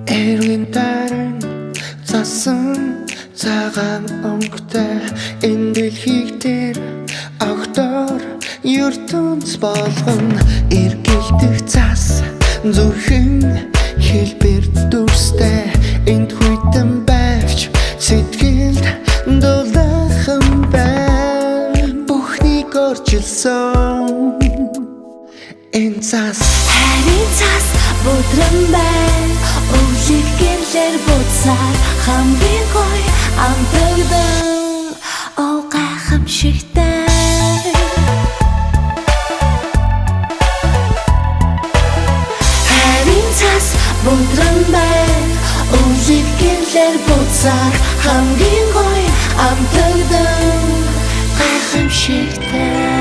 Эрвин таран засан цагаан өнгөтэй энэ дэлхийг дээр огтоор ертөнц болгоно эргэлдэх цас зүрхэн хэлбэр дүрстэй энд хүйтэн байвч сэтгэлд дулаахан байна бүхнийг орчилсон энэ цас харин цас бүдрэн байна өвлөг гэрлэр буцаар хамгийн гоё амтагдан оо гайхамшигтай харин цас бүдрэн байна өвлөг гэрлэр буцаар хамгийн гоё амтагдан гайхамшигтай